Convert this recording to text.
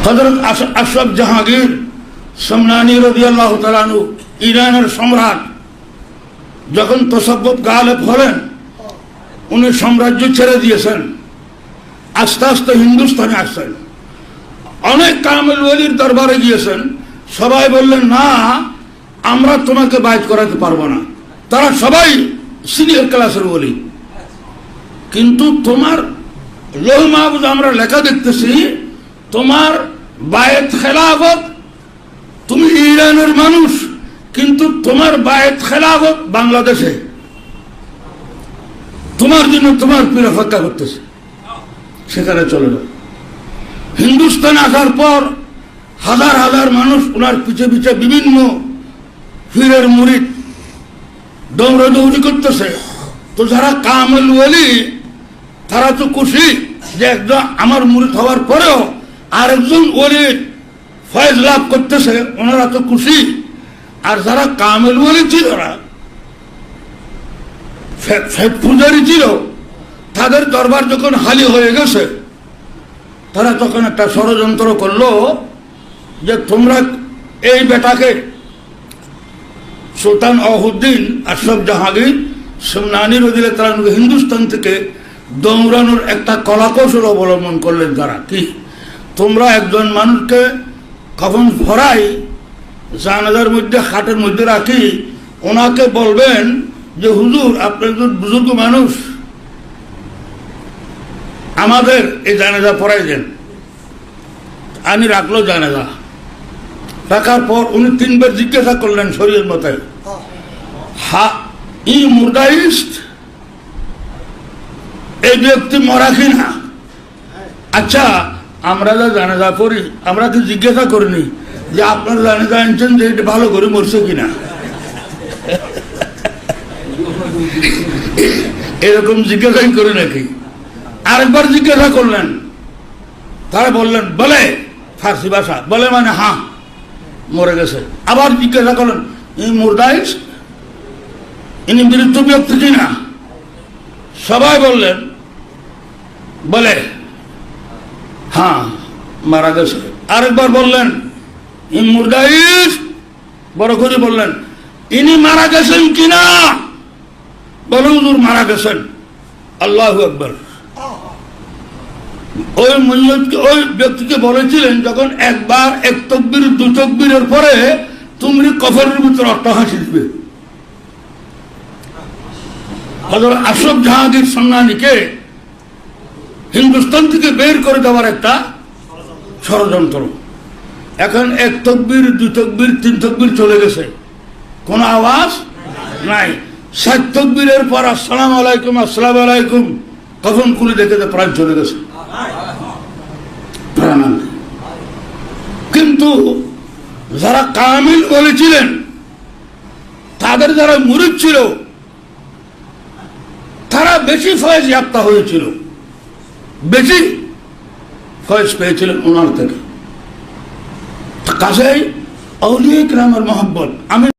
হযরত আশরাফ জাহাঙ্গীর সমনানি রাদিয়াল্লাহু তাআলা আনহু, ইরানের সম্রাট, যখন তসাব্বুত গালেব হলেন, উনি সাম্রাজ্য ছেড়ে দিয়েছেন, আস্তে আস্তে হিন্দুস্তানে আসছেন। অনেক কামেল ওলির দরবারে গিয়েছেন, সবাই বললেন না, আমরা তোমাকে বাইত করাতে পারবো না। তারা সবাই সিনিয়র ক্লাসের ওলি, কিন্তু তোমার লৌহ মাহফুজ আমরা লেখা দেখতেছি, তোমার বায়েত খেলাফত, তুমি ইরানের মানুষ, কিন্তু তোমার বায়েত খেলাফত বাংলাদেশে, তোমার জন্য তোমার পীর অপেক্ষা করতেছে। সেখানে চলে যাও। হিন্দুস্তানে আসার পর হাজার হাজার মানুষ ওনার পিছে পিছে বিভিন্ন পীরের মুরিদ দৌড়াদৌড়ি করতেছে। তো যারা কামেল ওলি, তারা তো খুশি যে একজন আমার মুরিদ হওয়ার পরেও আরেকজন ওলির ফয়েজ লাভ করতেছে, ওনারা তো খুশি। আর যারা কামেল ওলি ছিল না, পূজারি ছিল, তাদের দরবার যখন খালি হয়ে গেছে, তারা তখন একটা ষড়যন্ত্র করলো যে তোমরা এই বেটাকে, সুলতান আলাউদ্দিন আশরাফ জাহাঙ্গীর সমনানি রাদিয়াল্লাহু তাআলা আনহু হিন্দুস্তান থেকে দৌড়ানোর একটা কলাকৌশল অবলম্বন করলেন। তারা কি, তোমরা একজন মানুষকে কখন ভরাই জানাজার মধ্যে, খাটের মধ্যে রাখি, ওনাকে বলবেন যে হুজুর আপনি একজন বুজুর্গ মানুষ, আমাদের এই জানাজা পড়াই দেন। আমি রাখলো জানাজা। রাখার পর উনি তিনবার জিজ্ঞাসা করলেন শরীয়ত মতে, ই মুর্দাইস্ট, এই ব্যক্তি মরা কিনা? আচ্ছা, আমরা যা জানাজা পড়ি, আমরা তো জিজ্ঞাসা করিনি যে আপনার জানাজা আনছেন যে এটা ভালো করে মরছে কিনা। এরকম জিজ্ঞাসাই করে নাকি? আরেকবার জিজ্ঞাসা করলেন, তারা বললেন বলে, ফার্সি ভাষা বলে মানে হ্যাঁ মরে গেছে। আবার জিজ্ঞাসা করলেন, এই মুর্দাইস, ইনি মৃত ব্যক্তি কিনা? সবাই বললেন বলে হ্যাঁ মারা গেছে। আরেকবার বললেন এই মুর্দাইস, বড় করে বললেন ইনি মারা গেছেন কিনা? বলে হুজুর মারা গেছেন। আল্লাহু আকবার। ওই ব্যক্তিকে বলেছিলেন, যখন একবার এক তাকবীর দু তাকবীরের পরে তুমি কবরের ভিতরে অট্টহাসি দিবে। হযরত আশরাফ জাহাঙ্গীর সমনানিকে হিন্দুস্তান থেকে বের করে দেওয়ার একটা ষড়যন্ত্র। এখন এক তাকবীর, দুই তাকবীর, তিন তাকবীর চলে গেছে, কোনো আওয়াজ নাই। 7 তাকবীরের পর আসসালামু আলাইকুম, আসসালামু আলাইকুম, কখন খুলে দেখে প্রাণ চলে গেছে। কিন্তু যারা কামিল বলেছিলেন, তাদের যারা মুরিদ ছিল, তারা বেশি ফয়েজ ইয়াপ্তা হয়েছিল, বেশি ফয়েজ পেয়েছিলেন ওনার থেকে। কাজেই আউলিয়া কিরামের মহব্বত। আমি